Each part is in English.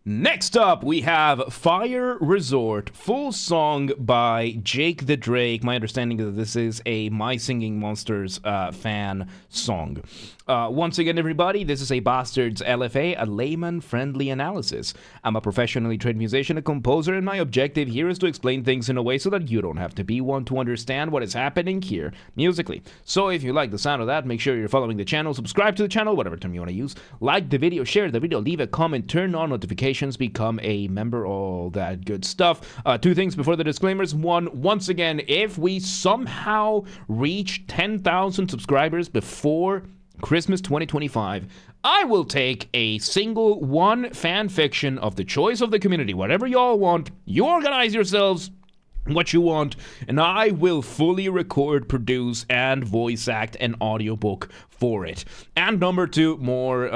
Next up, we have Fire Resort, full song by JakeTheDrake. My understanding is that this is a My Singing Monsters fan song. Once again, everybody, this is a Basterd's LFA, a layman-friendly analysis. I'm a professionally trained musician and composer, and my objective here is to explain things in a way so that you don't have to be one to understand what is happening here musically. So if you like the sound of that, make sure you're following the channel, subscribe to the channel, whatever term you want to use, like the video, share the video, leave a comment, turn on notifications, become a member, all that good stuff. Two things before the disclaimers. One, once again, if we somehow reach 10,000 subscribers before Christmas 2025, I will take a single one fan fiction of the choice of the community, whatever y'all want. You organize yourselves what you want, and I will fully record, produce, and voice act an audiobook for it. And number two, more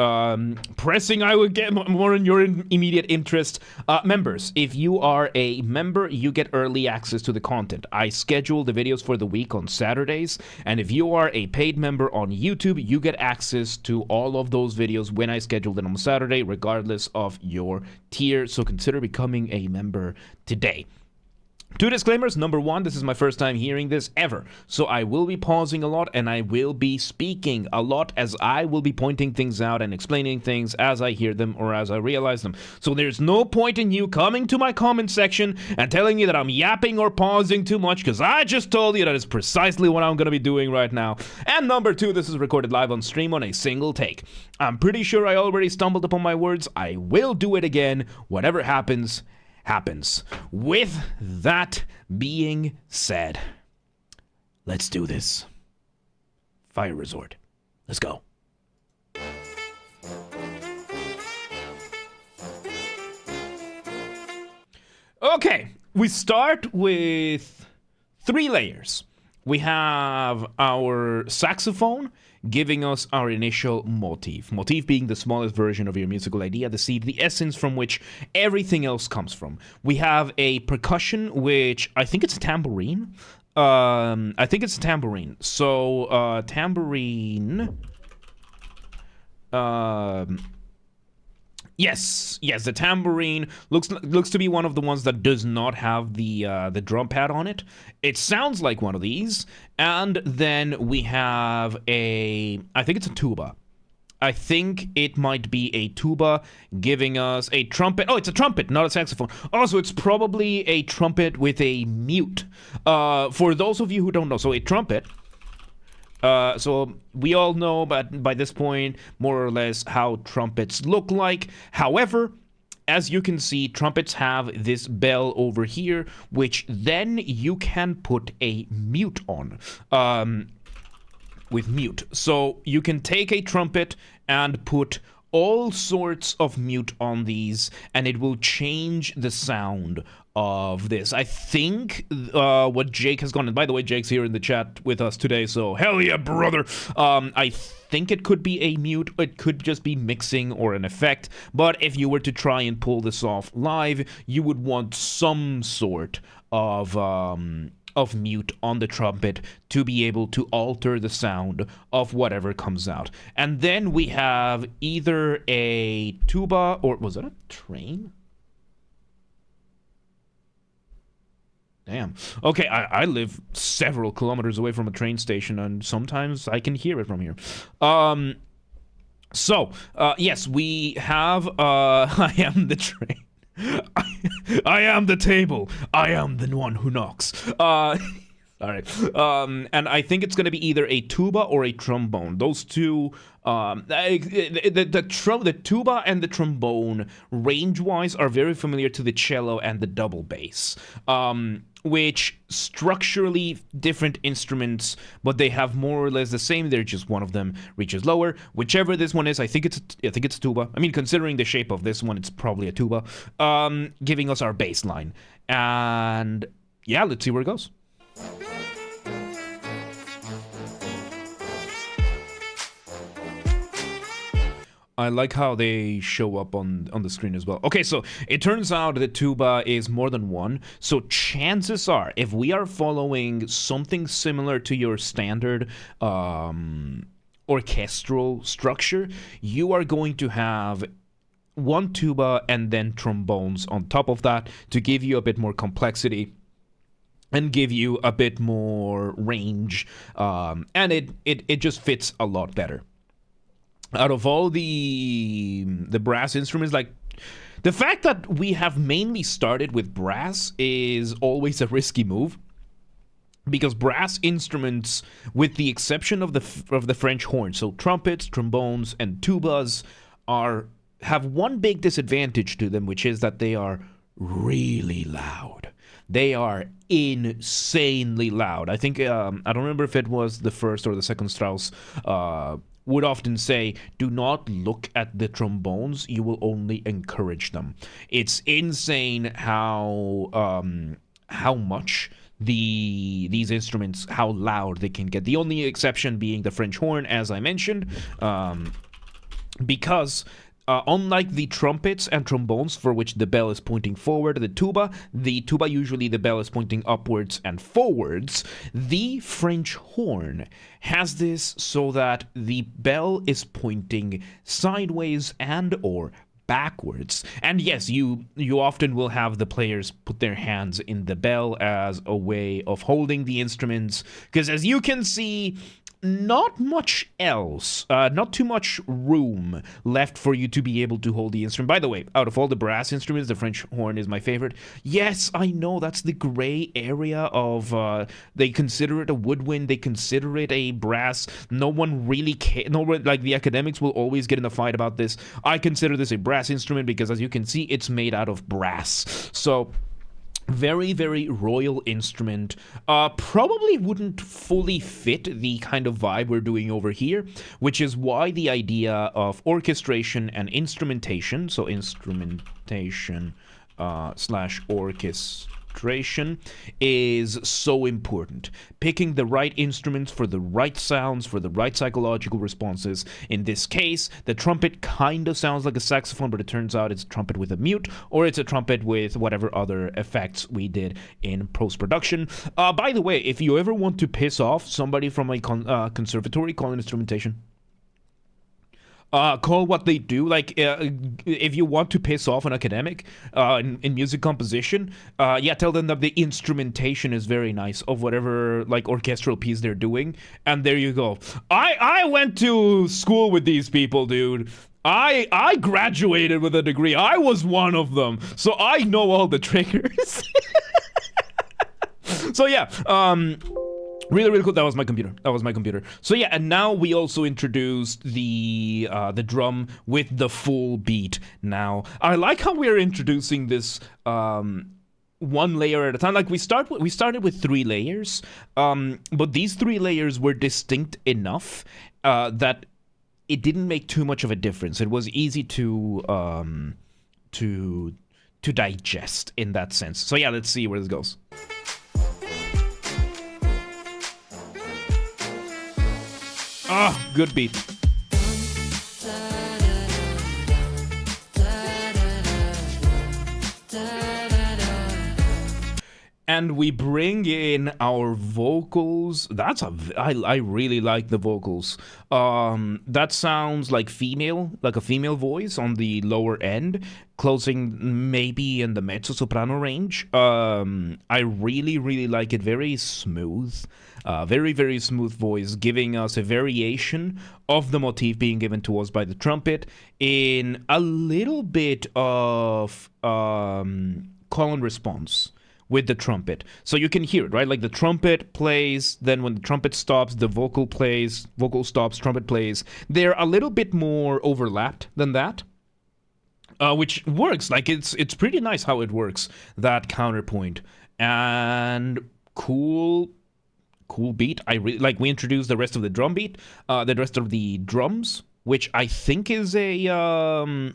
pressing, I would get more in your immediate interest, members. If you are a member, you get early access to the content. I schedule the videos for the week on Saturdays, and if you are a paid member on YouTube, you get access to all of those videos when I schedule them on Saturday, regardless of your tier. So consider becoming a member today. Two disclaimers. Number one, this is my first time hearing this ever, so I will be pausing a lot and I will be speaking a lot, as I will be pointing things out and explaining things as I hear them or as I realize them. So there's no point in you coming to my comment section and telling me that I'm yapping or pausing too much, because I just told you that is precisely what I'm going to be doing right now. And number two, this is recorded live on stream on a single take. I'm pretty sure I already stumbled upon my words. I will do it again. Whatever happens, happens. With that being said, let's do this. Fire Resort. Let's go. Okay, we start with 3 layers. We have our saxophone giving us our initial motif. Motif being the smallest version of your musical idea, the seed, the essence from which everything else comes from. We have a percussion, which I think it's a tambourine. So, tambourine. Yes, the tambourine looks to be one of the ones that does not have the drum pad on it. It sounds like one of these, and then we have I think it's a tuba. I think it might be a tuba giving us a trumpet. Oh, it's a trumpet, not a saxophone. Also, it's probably a trumpet with a mute. For those of you who don't know, so a trumpet. So we all know, but by this point, more or less how trumpets look like. However, as you can see, trumpets have this bell over here, which then you can put a mute on. With mute. So you can take a trumpet and put all sorts of mute on these, and it will change the sound of this. I think what Jake has gone, and by the way, Jake's here in the chat with us today, so hell yeah, brother. I think it could be a mute, it could just be mixing or an effect, but if you were to try and pull this off live, you would want some sort of mute on the trumpet to be able to alter the sound of whatever comes out. And then we have either a tuba, or was that a train? Damn. Okay, I live several kilometers away from a train station, and sometimes I can hear it from here. Yes, we have, I am the train. I am the table. I am the one who knocks. Sorry. And I think it's going to be either a tuba or a trombone. Those two, the tuba and the trombone, range-wise, are very familiar to the cello and the double bass. Which structurally different instruments, but they have more or less the same. They're just one of them reaches lower. Whichever this one is, I think it's a tuba. I mean, considering the shape of this one, it's probably a tuba. Giving us our bass line. And yeah, let's see where it goes. I like how they show up on the screen as well. Okay, so it turns out the tuba is more than one. So chances are, if we are following something similar to your standard orchestral structure, you are going to have one tuba and then trombones on top of that to give you a bit more complexity and give you a bit more range, and it just fits a lot better. Out of all the brass instruments, like, the fact that we have mainly started with brass is always a risky move, because brass instruments, with the exception of the French horn, so trumpets, trombones, and tubas, have one big disadvantage to them, which is that they are really loud. They are insanely loud. I think, I don't remember if it was the first or the second Strauss, would often say, do not look at the trombones, you will only encourage them. It's insane how much these instruments, how loud they can get. The only exception being the French horn, as I mentioned, because unlike the trumpets and trombones, for which the bell is pointing forward, the tuba usually the bell is pointing upwards and forwards. The French horn has this so that the bell is pointing sideways and or backwards. And yes, you often will have the players put their hands in the bell as a way of holding the instruments, because as you can see, not much else, not too much room left for you to be able to hold the instrument. By the way, out of all the brass instruments, the French horn is my favorite. Yes, I know that's the gray area of, they consider it a woodwind, they consider it a brass. No one really cares. No one, like, the academics will always get in a fight about this. I consider this a brass instrument because, as you can see, it's made out of brass. So, very, very royal instrument. Probably wouldn't fully fit the kind of vibe we're doing over here, which is why the idea of orchestration and instrumentation, so instrumentation slash orchestration, is so important. Picking the right instruments for the right sounds, for the right psychological responses. In this case, the trumpet kind of sounds like a saxophone, but it turns out it's a trumpet with a mute, or it's a trumpet with whatever other effects we did in post-production. By the way, if you ever want to piss off somebody from a conservatory, call it instrumentation. Call what they do. Like, if you want to piss off an academic in music composition, tell them that the instrumentation is very nice of whatever, like, orchestral piece they're doing, and there you go. I went to school with these people, dude. I graduated with a degree. I was one of them, so I know all the triggers. So yeah, really, really cool. That was my computer. So yeah, and now we also introduced the drum with the full beat. Now, I like how we're introducing this one layer at a time. Like, we started with 3 layers, but these 3 layers were distinct enough that it didn't make too much of a difference. It was easy to digest in that sense. So yeah, let's see where this goes. Ah, good beat. And we bring in our vocals. I really like the vocals. That sounds like a female voice on the lower end, closing maybe in the mezzo-soprano range. I really, really like it. Very smooth. Very, very smooth voice, giving us a variation of the motif being given to us by the trumpet in a little bit of call and response with the trumpet. So you can hear it, right? Like, the trumpet plays, then when the trumpet stops, the vocal plays, vocal stops, trumpet plays. They're a little bit more overlapped than that, which works. Like, it's pretty nice how it works, that counterpoint. And cool beat. I really like. We introduced the rest of the drum beat, the rest of the drums, which I think is I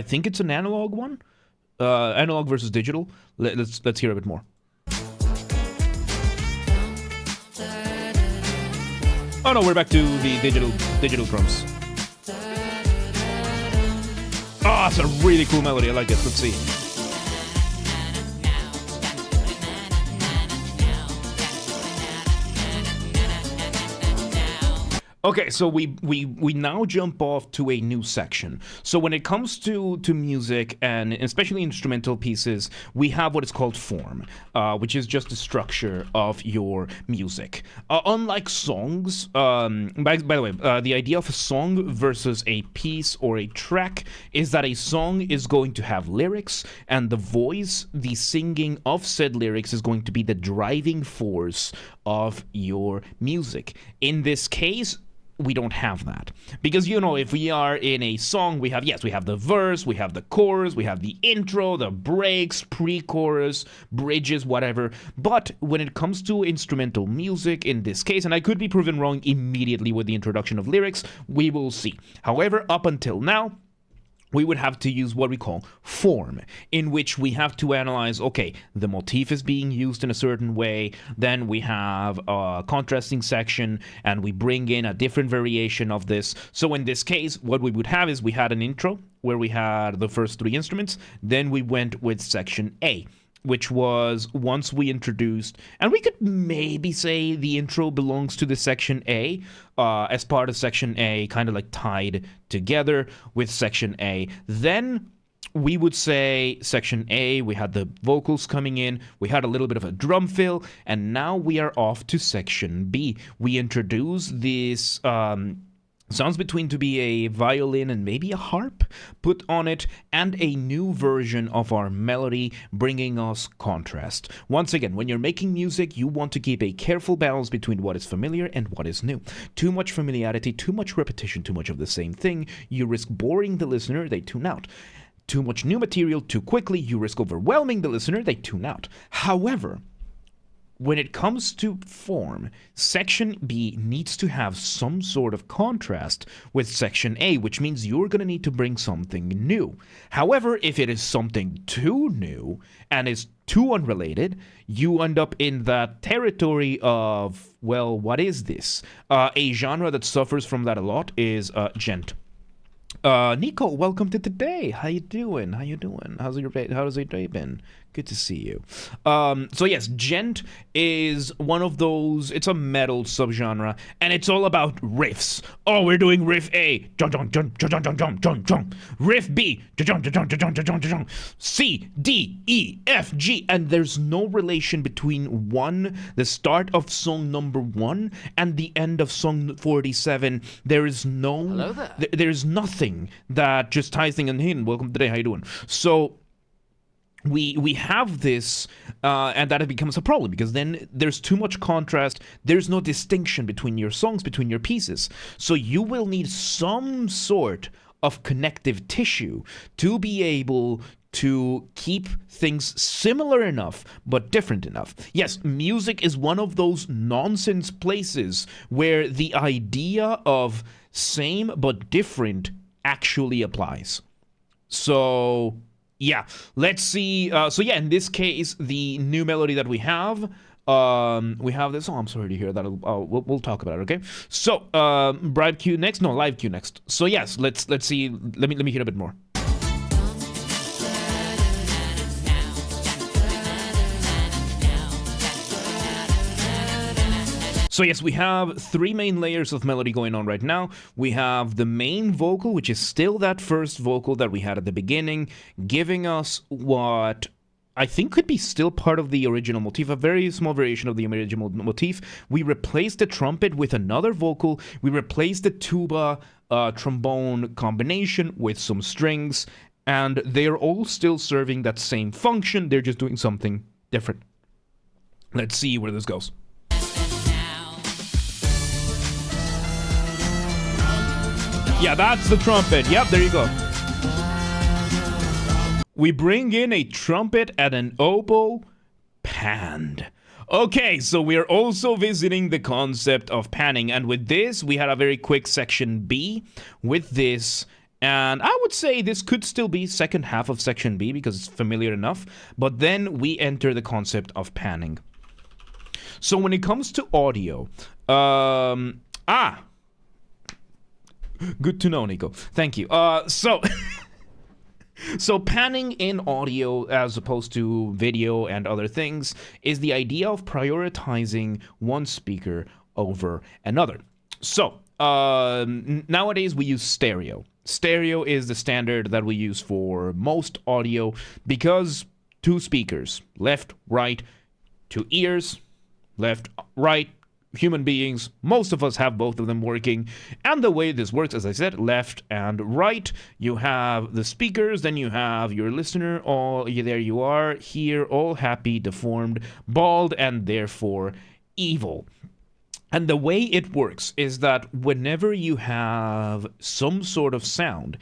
think it's an analog one, analog versus digital. Let's hear a bit more. Oh no, we're back to the digital drums. Oh, it's a really cool melody. I like it. Let's see. Okay, so we now jump off to a new section. So when it comes to music and especially instrumental pieces, we have what is called form, which is just the structure of your music. Unlike songs, by the way, the idea of a song versus a piece or a track is that a song is going to have lyrics, and the voice, the singing of said lyrics, is going to be the driving force of your music. In this case, we don't have that, because if we are in a song, we have the verse, we have the chorus, we have the intro, the breaks, pre-chorus, bridges, whatever. But when it comes to instrumental music in this case, and I could be proven wrong immediately with the introduction of lyrics, we will see. However, up until now, we would have to use what we call form, in which we have to analyze, okay, the motif is being used in a certain way, then we have a contrasting section, and we bring in a different variation of this. So in this case, what we would have is we had an intro where we had the first three instruments, then we went with section A, which was once we introduced, and we could maybe say the intro belongs to the section A, as part of section A, kind of like tied together with section A. Then we would say section A, we had the vocals coming in, we had a little bit of a drum fill, and now we are off to section B. We introduce this sounds between to be a violin and maybe a harp put on it, and a new version of our melody bringing us contrast. Once again, when you're making music, you want to keep a careful balance between what is familiar and what is new. Too much familiarity, too much repetition, too much of the same thing, you risk boring the listener, they tune out. Too much new material too quickly, you risk overwhelming the listener, they tune out. However, when it comes to form, section B needs to have some sort of contrast with section A, which means you're going to need to bring something new. However, if it is something too new and is too unrelated, you end up in that territory of, well, what is this? A genre that suffers from that a lot is gent. Nico, welcome to today. How you doing? How's your day been? Good to see you. So yes, gent is one of those. It's a metal subgenre, and it's all about riffs. Oh, we're doing riff A, riff B, C, D, E, F, G, and there's no relation between the start of song number 1 and the end of song 47. There is no. Hello there. There's nothing that just ties things in. Welcome today. How you doing? So we have this, and that becomes a problem, because then there's too much contrast. There's no distinction between your songs, between your pieces. So you will need some sort of connective tissue to be able to keep things similar enough but different enough. Yes, music is one of those nonsense places where the idea of same but different actually applies. So yeah, let's see. So yeah, in this case, the new melody that we have this. Oh, I'm sorry to hear that. We'll talk about it. Okay. So bribe cue next. No, live cue next. So yes, let's see. Let me hear a bit more. So yes, we have three main layers of melody going on right now. We have the main vocal, which is still that first vocal that we had at the beginning, giving us what I think could be still part of the original motif, a very small variation of the original motif. We replaced the trumpet with another vocal. We replaced the tuba trombone combination with some strings, and they're all still serving that same function. They're just doing something different. Let's see where this goes. Yeah, that's the trumpet. Yep, there you go. We bring in a trumpet and an oboe panned. Okay, so we are also visiting the concept of panning, and with this, we had a very quick section B with this, and I would say this could still be second half of section B because it's familiar enough, but then we enter the concept of panning. So when it comes to audio, good to know, Nico. Thank you. So panning in audio, as opposed to video and other things, is the idea of prioritizing one speaker over another. So Nowadays we use stereo. Stereo is the standard that we use for most audio because two speakers, left, right, two ears, left, right, human beings, most of us have both of them working. And the way this works, as I said, left and right, you have the speakers, then you have your listener, there you are, here, all happy, deformed, bald, and therefore evil. And the way it works is that whenever you have some sort of sound,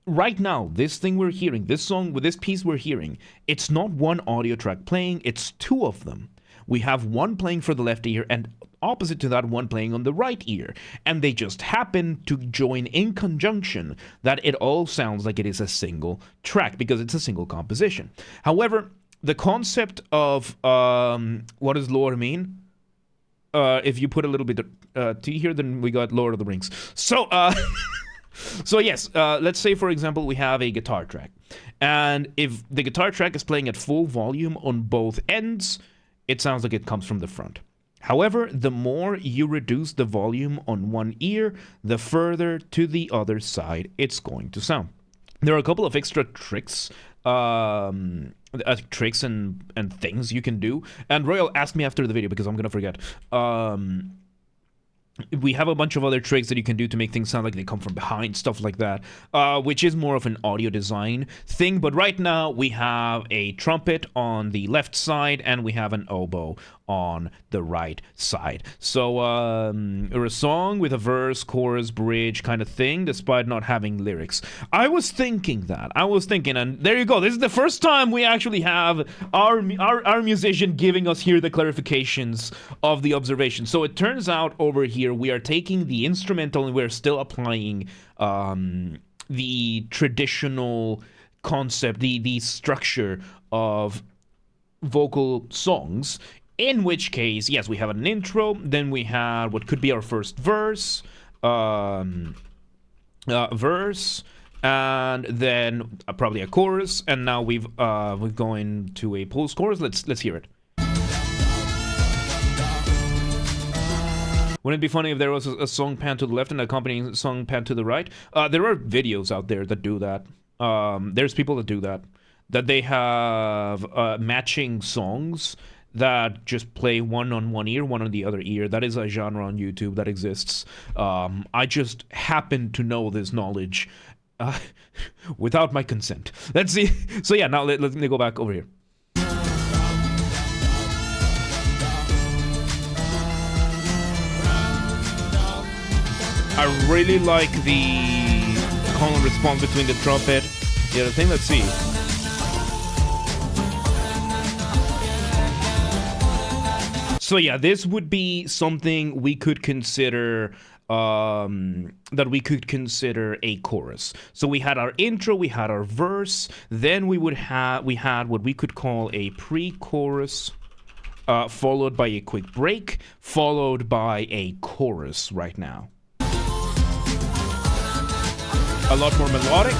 right now, this thing we're hearing, this song, with this piece we're hearing, it's not one audio track playing, it's two of them. We have one playing for the left ear and opposite to that one playing on the right ear. And they just happen to join in conjunction that it all sounds like it is a single track because it's a single composition. However, the concept of what does lore mean? If you put a little bit of T here, then we got Lord of the Rings. So, so yes, let's say, for example, we have a guitar track. And if the guitar track is playing at full volume on both ends, it sounds like it comes from the front. However, the more you reduce the volume on one ear, the further to the other side it's going to sound. There are a couple of extra tricks and things you can do. And Royal, ask me after the video because I'm going to forget. We have a bunch of other tricks that you can do to make things sound like they come from behind, stuff like that, which is more of an audio design thing. But right now, we have a trumpet on the left side, and we have an oboe on the right side. So, a song with a verse, chorus, bridge kind of thing, despite not having lyrics. I was thinking, and there you go. This is the first time we actually have our musician giving us here the clarifications of the observation. So it turns out over here, we are taking the instrumental and we're still applying the traditional concept, the structure of vocal songs. In which case, yes, we have an intro, then we have what could be our first verse, and then probably a chorus, and now we're going to a post-chorus. Let's hear it. Wouldn't it be funny if there was a song pan to the left and an accompanying song pan to the right? There are videos out there that do that. There's people that do that. That they have matching songs that just play one on one ear, one on the other ear. That is a genre on YouTube that exists. I just happen to know this knowledge without my consent. Let's see. So yeah, now let me go back over here. I really like the call and response between the trumpet. The other thing, let's see. So yeah, this would be something we could consider that we could consider a chorus. So we had our intro, we had our verse, then we had what we could call a pre-chorus, followed by a quick break, followed by a chorus right now. A lot more melodic.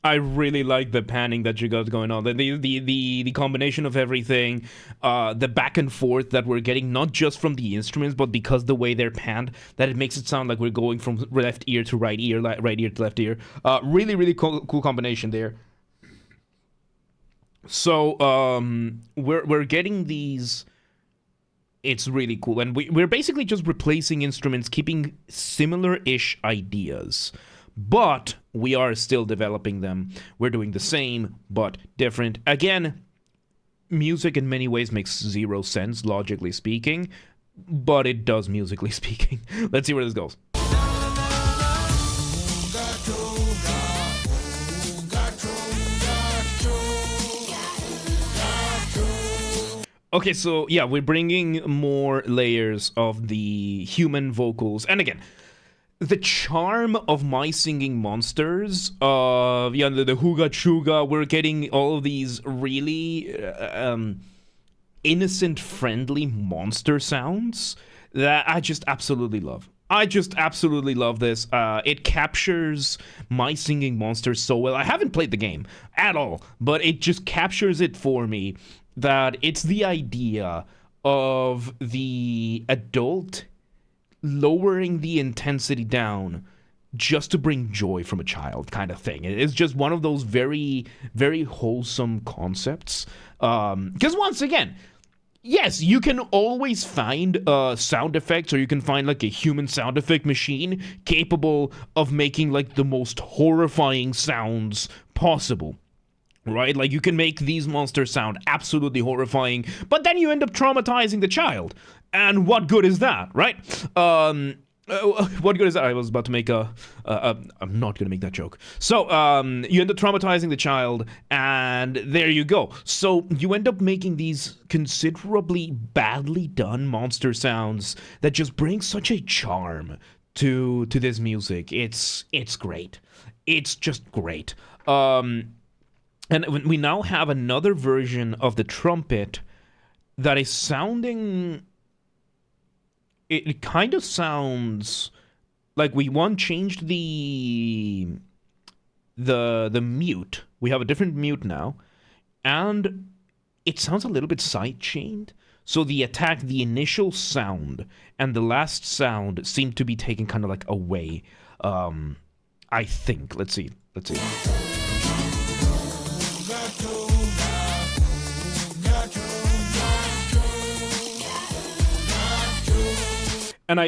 I really like the panning that you got going on. The combination of everything, the back and forth that we're getting, not just from the instruments, but because the way they're panned, that it makes it sound like we're going from left ear to right ear, right ear to left ear. Really, really cool combination there. So we're getting these. It's really cool, and we're basically just replacing instruments, keeping similar-ish ideas. But we are still developing them. We're doing the same, but different. Again, music in many ways makes zero sense, logically speaking, but it does musically speaking. Let's see where this goes. Okay, so yeah, we're bringing more layers of the human vocals. And again, the charm of My Singing Monsters, the Hooga Chooga, we're getting all of these really innocent, friendly monster sounds that I just absolutely love. I just absolutely love this. It captures my singing monsters so well. I haven't played the game at all, but it just captures it for me that it's the idea of the adult lowering the intensity down just to bring joy from a child kind of thing. It is just one of those very, very wholesome concepts. Because once again, yes, you can always find sound effects, or you can find like a human sound effect machine capable of making like the most horrifying sounds possible. Right? Like you can make these monsters sound absolutely horrifying, but then you end up traumatizing the child. And what good is that, right? What good is that? I was about to make I'm not gonna make that joke. So, you end up traumatizing the child, and there you go. So, you end up making these considerably badly done monster sounds that just bring such a charm to this music. It's great. It's just great. And we now have another version of the trumpet that is sounding... It kind of sounds like we changed the mute. We have a different mute now, and it sounds a little bit side-chained. So the initial sound, and the last sound seem to be taken kind of like away. I think. Let's see. And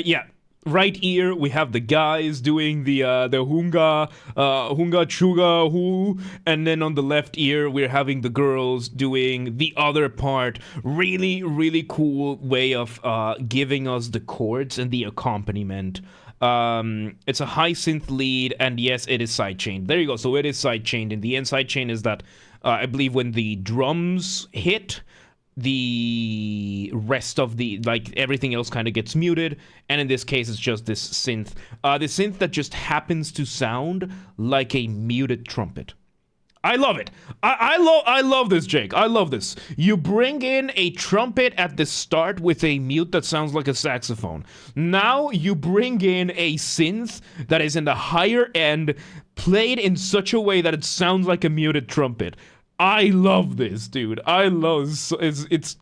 right ear we have the guys doing the hunga chuga hu, and then on the left ear we're having the girls doing the other part. Really, really cool way of giving us the chords and the accompaniment. It's a high synth lead, and yes, it is sidechained. There you go. So it is sidechained, and the inside chain is that I believe when the drums hit, the rest of the, like, everything else kind of gets muted, and in this case it's just this synth. The synth that just happens to sound like a muted trumpet. I love it. I love this, Jake. I love this. You bring in a trumpet at the start with a mute that sounds like a saxophone. Now you bring in a synth that is in the higher end, played in such a way that it sounds like a muted trumpet. I love this, dude. I love it's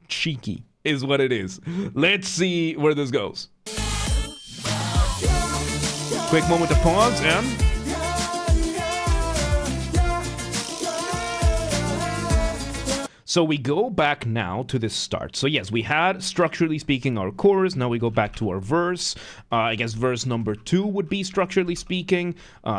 cheeky is what it is. Let's see where this goes. Quick moment to pause and so we go back now to this start. So yes, we had, structurally speaking, our chorus. Now we go back to our verse. I guess verse number 2 would be structurally speaking.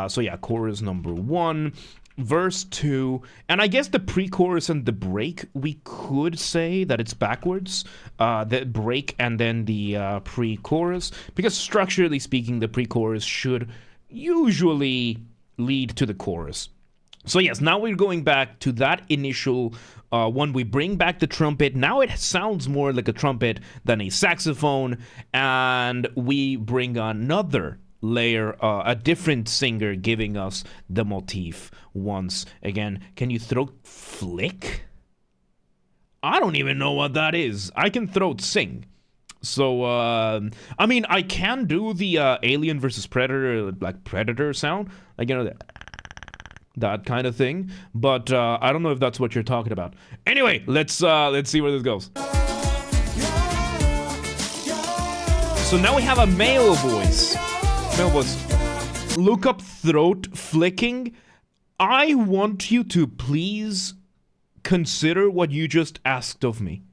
So yeah, chorus number 1. Verse 2, and I guess the pre-chorus and the break, we could say that it's backwards, the break and then the pre-chorus, because structurally speaking, the pre-chorus should usually lead to the chorus. So yes, now we're going back to that initial one. We bring back the trumpet. Now it sounds more like a trumpet than a saxophone, and we bring another layer, a different singer giving us the motif once again. Can you throat flick? I don't even know what that is. I can throat sing. So, I mean, I can do the Alien versus Predator, like Predator sound, like, you know, that kind of thing. But I don't know if that's what you're talking about. Anyway, let's see where this goes. So now we have a male voice. Look up throat flicking. I want you to please consider what you just asked of me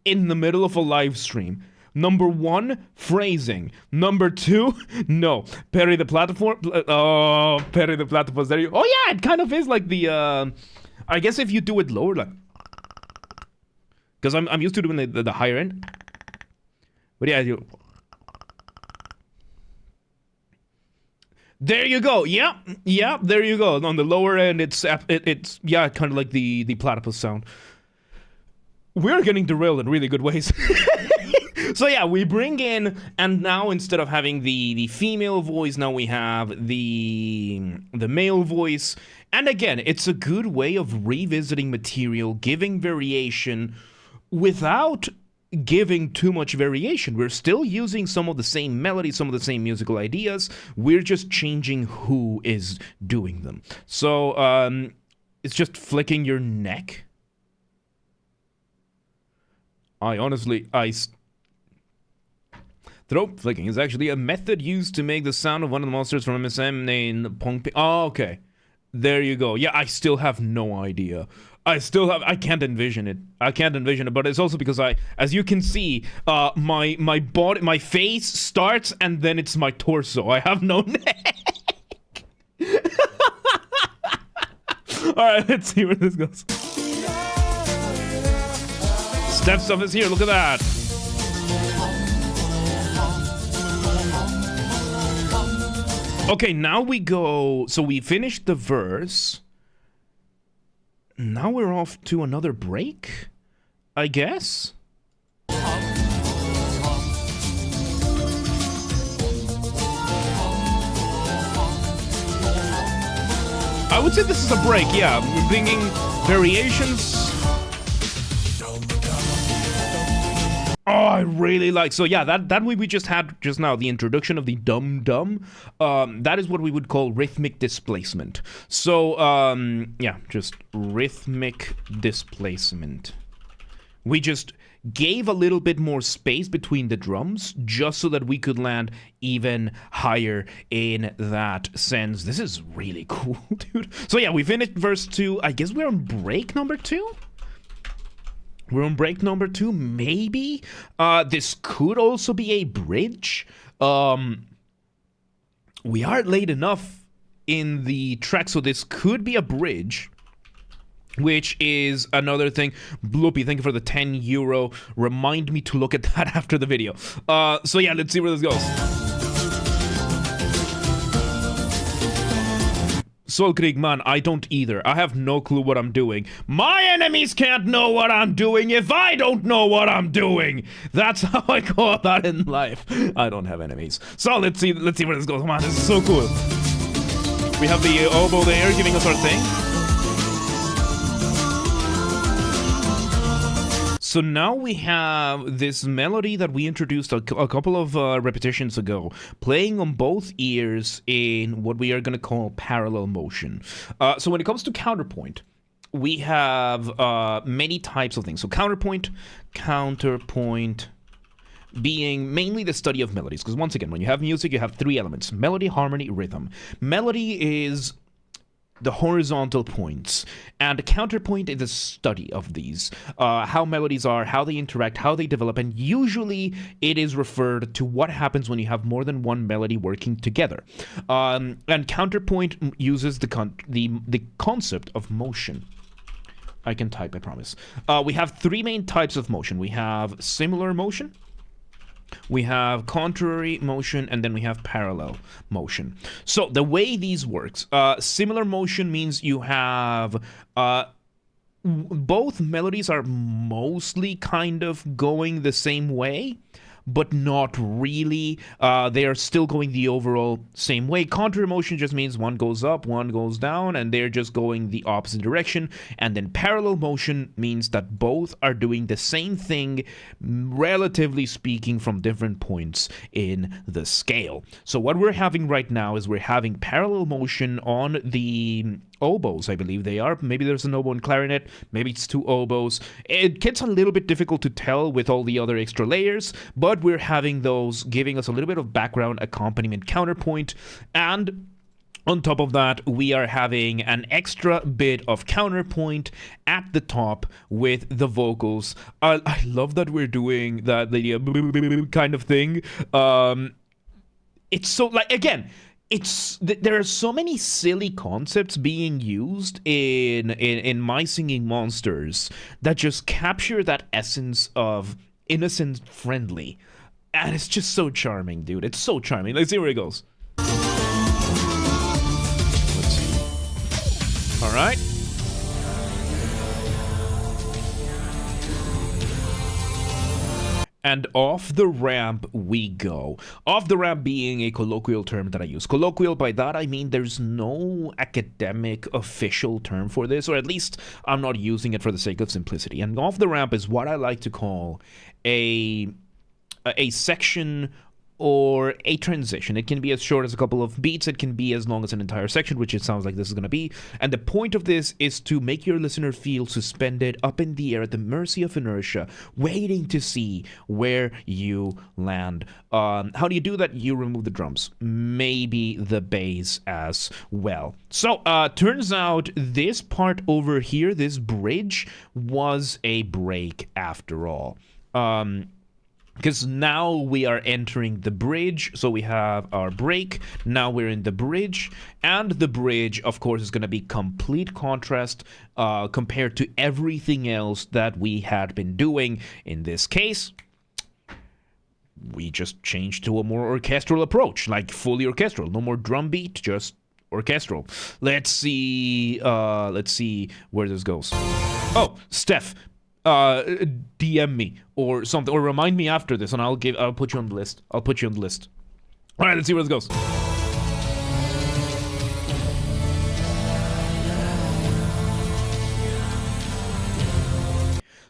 in the middle of a live stream. Number 1, phrasing. Number 2, no. Perry the platform. Oh, Perry the platypus. There you. Oh yeah, it kind of is like the. I guess if you do it lower, like, because I'm used to doing the higher end. But yeah, you. There you go. Yeah, there you go. On the lower end, it's yeah, kind of like the platypus sound. We're getting derailed in really good ways. So yeah, we bring in, and now instead of having the female voice, now we have the male voice. And again, it's a good way of revisiting material, giving variation without giving too much variation. We're still using some of the same melodies, some of the same musical ideas. We're just changing who is doing them. So it's just flicking your neck. Throat flicking is actually a method used to make the sound of one of the monsters from MSM named Pong. Oh, okay. There you go. Yeah, I still have no idea. I can't envision it. But it's also because as you can see, my body, my face starts and then it's my torso. I have no neck. Alright, let's see where this goes. Step stuff is here, look at that. Okay, now we go, so we finished the verse. Now we're off to another break, I guess? I would say this is a break, yeah. We're bringing variations. Oh, I really like, so yeah, that way we just had just now, the introduction of the dum-dum, that is what we would call rhythmic displacement. So, yeah, just rhythmic displacement. We just gave a little bit more space between the drums, just so that we could land even higher in that sense. This is really cool, dude. So yeah, we finished verse 2, I guess we're on break number 2? We're on break number 2, maybe? This could also be a bridge. We are late enough in the track, so this could be a bridge, which is another thing. Bloopy, thank you for the €10. Remind me to look at that after the video. So yeah, let's see where this goes. Soul Creek, man, I don't either. I have no clue what I'm doing. My enemies can't know what I'm doing if I don't know what I'm doing. That's how I go about in life. I don't have enemies. So let's see where this goes. Man, this is so cool. We have the oboe there giving us our thing. So now we have this melody that we introduced a couple of repetitions ago, playing on both ears in what we are going to call parallel motion. So when it comes to counterpoint, we have many types of things. So counterpoint being mainly the study of melodies. Because once again, when you have music, you have 3 elements: melody, harmony, rhythm. Melody is the horizontal points, and counterpoint is the study of these, how melodies are, how they interact, how they develop, and usually it is referred to what happens when you have more than one melody working together. And counterpoint uses the concept of motion. I can type, I promise. We have 3 main types of motion. We have similar motion, we have contrary motion, and then we have parallel motion. So the way these works, similar motion means you have both melodies are mostly kind of going the same way, but not really. They are still going the overall same way. Contrary motion just means one goes up, one goes down, and they're just going the opposite direction. And then parallel motion means that both are doing the same thing, relatively speaking, from different points in the scale. So what we're having right now is we're having parallel motion on the oboes, I believe they are. Maybe there's an oboe and clarinet, maybe it's 2 oboes. It gets a little bit difficult to tell with all the other extra layers, but we're having those giving us a little bit of background accompaniment counterpoint, and on top of that, we are having an extra bit of counterpoint at the top with the vocals. I love that we're doing that kind of thing. It's so, like, again, there are so many silly concepts being used in My Singing Monsters that just capture that essence of innocent-friendly, and it's just so charming, dude. It's so charming. Let's see where it goes. Let's see. All right. And off the ramp we go. Off the ramp being a colloquial term that I use. Colloquial, by that I mean there's no academic official term for this, or at least I'm not using it for the sake of simplicity. And off the ramp is what I like to call a section or a transition. It can be as short as a couple of beats, it can be as long as an entire section, which it sounds like this is going to be. And the point of this is to make your listener feel suspended up in the air at the mercy of inertia, waiting to see where you land. How do you do that? You remove the drums, maybe the bass as well. So, turns out this part over here, this bridge, was a break after all. Because now we are entering the bridge, so we have our break, now we're in the bridge, and the bridge, of course, is going to be complete contrast compared to everything else that we had been doing. In this case, we just changed to a more orchestral approach, like fully orchestral, no more drum beat, just orchestral. Let's see where this goes. Oh, Steph. DM me or something, or remind me after this, and I'll put you on the list. All right, let's see where this goes.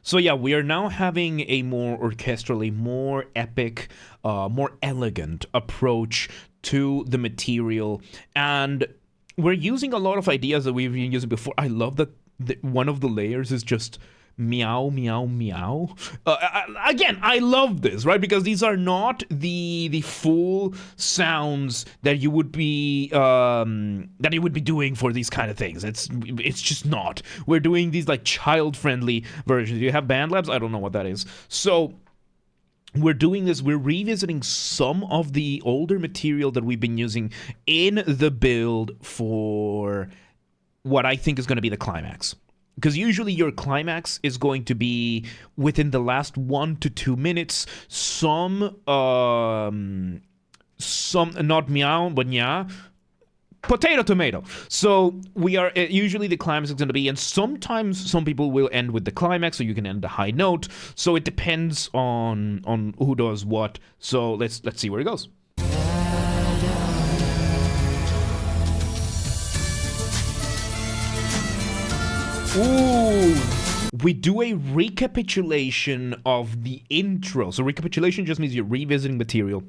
So yeah, we are now having a more orchestral, a more epic, more elegant approach to the material, and we're using a lot of ideas that we've been using before. I love that one of the layers is just meow, meow, meow. Again, I love this, right? Because these are not the full sounds that you would be doing for these kind of things. It's just not. We're doing these like child-friendly versions. You have BandLabs? I don't know what that is. So we're doing this, we're revisiting some of the older material that we've been using in the build for what I think is going to be the climax. Because usually your climax is going to be within the last 1 to 2 minutes. Some not meow, but yeah. Potato, tomato. So we are usually the climax is going to be, and sometimes some people will end with the climax, so you can end the high note. So it depends on who does what. So let's see where it goes. Ooh, we do a recapitulation of the intro. So recapitulation just means you're revisiting material.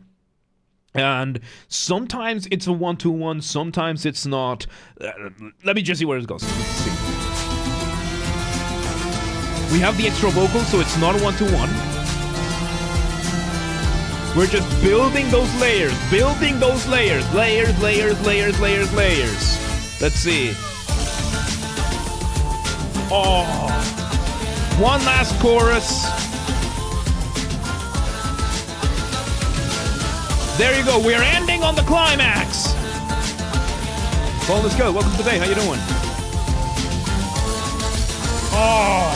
And sometimes it's a 1-to-1, sometimes it's not. Let me just see where it goes. Let's see. We have the extra vocal, so it's not a 1-to-1. We're just building those layers. Layers. Let's see. Oh, one last chorus. There you go. We're ending on the climax. Well, let's go. Welcome to the day. How you doing? Oh.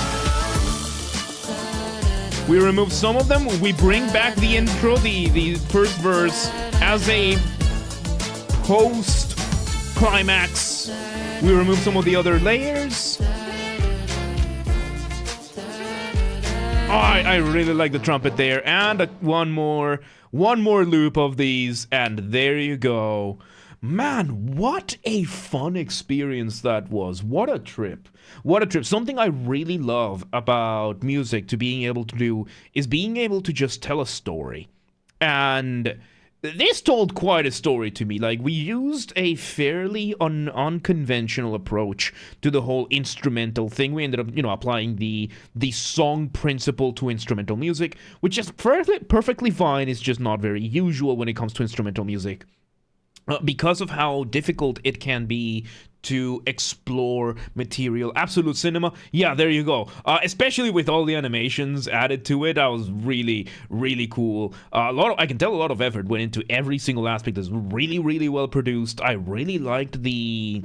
We remove some of them. We bring back the intro, the first verse, as a post-climax. We remove some of the other layers. Oh, I really like the trumpet there, and one more loop of these, and there you go. Man, what a fun experience that was. What a trip. Something I really love about music to being able to do is being able to just tell a story. And this told quite a story to me. Like, we used a fairly unconventional approach to the whole instrumental thing. We ended up, applying the song principle to instrumental music, which is perfectly fine. It's just not very usual when it comes to instrumental music. Because of how difficult it can be to explore material. Absolute cinema, yeah, there you go. Especially with all the animations added to it, that was really, really cool. I can tell a lot of effort went into every single aspect. That's really, really well produced. I really liked the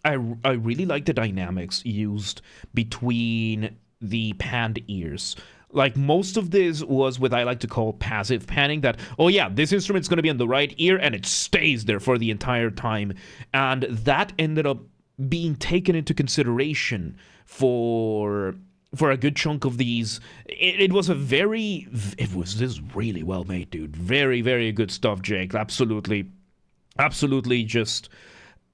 dynamics used between the panned ears. Like, most of this was what I like to call passive panning, that, oh yeah, this instrument's going to be on the right ear, and it stays there for the entire time. And that ended up being taken into consideration for for a good chunk of these. It was this really well made, dude. Very, very good stuff, Jake. Absolutely just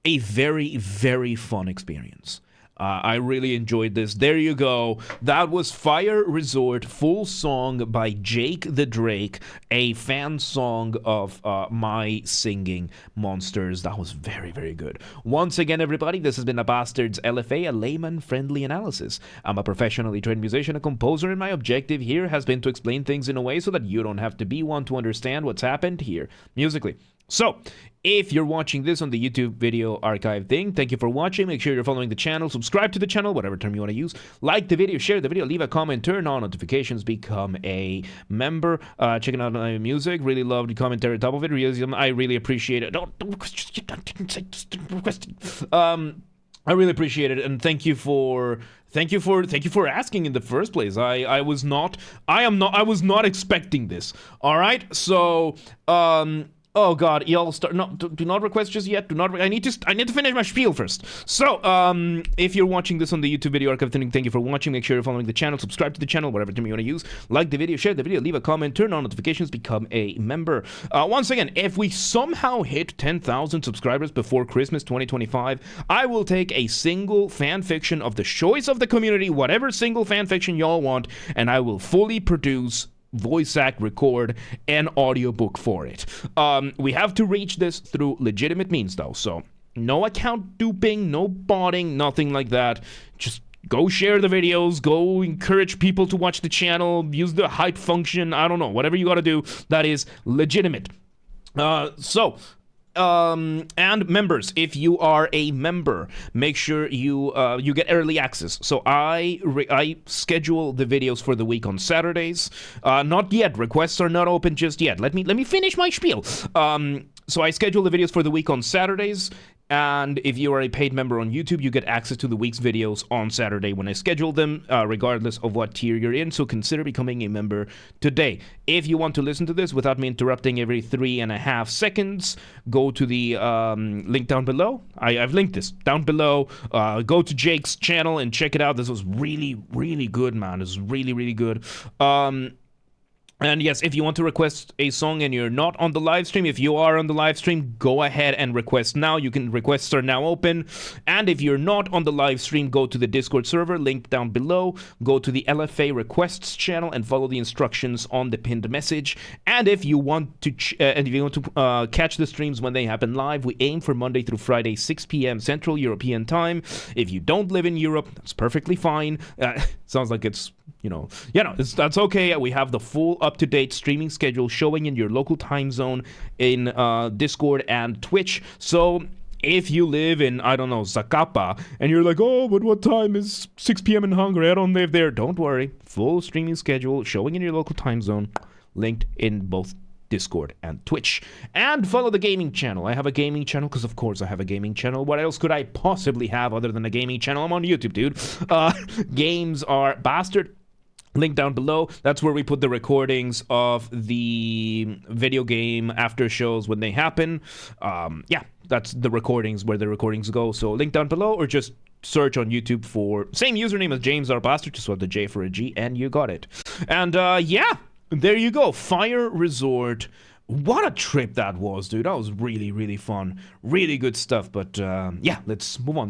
a very, very fun experience. I really enjoyed this. There you go. That was Fire Resort, full song by JakeTheDrake, a fan song of my singing monsters. That was very, very good. Once again, everybody, this has been a Basterd's LFA, a layman-friendly analysis. I'm a professionally trained musician, a composer, and my objective here has been to explain things in a way so that you don't have to be one to understand what's happened here musically. So, if you're watching this on the YouTube video archive thing, thank you for watching. Make sure you're following the channel, subscribe to the channel, whatever term you want to use. Like the video, share the video, leave a comment, turn on notifications, become a member. Checking out my music, really loved the commentary on top of it. I really appreciate it. Don't request. I really appreciate it, and thank you for asking in the first place. I was not expecting this. All right, so oh God, y'all start. No, do not request just yet. I need to finish my spiel first. So, if you're watching this on the YouTube video archive, thank you for watching. Make sure you're following the channel, subscribe to the channel, whatever term you want to use. Like the video, share the video, leave a comment, turn on notifications, become a member. Once again, if we somehow hit 10,000 subscribers before Christmas 2025, I will take a single fan fiction of the choice of the community, whatever single fan fiction y'all want, and I will fully produce, voice act, record an audiobook for it. We have to reach this through legitimate means though, so no account duping, no botting, nothing like that. Just go share the videos, go encourage people to watch the channel, use the hype function, I don't know, whatever you gotta do that is legitimate. And members, if you are a member, make sure you get early access. So I schedule the videos for the week on Saturdays. Not yet. Requests are not open just yet. Let me finish my spiel. So I schedule the videos for the week on Saturdays. And if you are a paid member on YouTube, you get access to the week's videos on Saturday when I schedule them, regardless of what tier you're in. So consider becoming a member today. If you want to listen to this without me interrupting every 3.5 seconds, go to the link down below. I've linked this down below. Go to Jake's channel and check it out. This was really, really good, man. This was really, really good. And yes, if you want to request a song and you're not on the live stream, if you are on the live stream, go ahead and request now. Requests are now open. And if you're not on the live stream, go to the Discord server, linked down below. Go to the LFA requests channel and follow the instructions on the pinned message. And if you want to catch the streams when they happen live, we aim for Monday through Friday, 6 p.m. Central European Time. If you don't live in Europe, that's perfectly fine. Sounds like it's, that's okay. We have the full up-to-date streaming schedule showing in your local time zone in Discord and Twitch. So if you live in, I don't know, Zacapa, and you're like, oh, but what time is 6 p.m. in Hungary? I don't live there. Don't worry. Full streaming schedule showing in your local time zone, linked in both Discord and Twitch. And follow the gaming channel. I have a gaming channel because, of course, I have a gaming channel. What else could I possibly have other than a gaming channel? I'm on YouTube, dude. Games are Basterd. Link down below. That's where we put the recordings of the video game after shows when they happen. Yeah, that's the recordings, where the recordings go. So link down below, or just search on YouTube for same username as James R. Basterd, just swap the J for a G, and you got it. And yeah, there you go. Fire Resort. What a trip that was, dude. That was really, really fun. Really good stuff. But yeah, let's move on.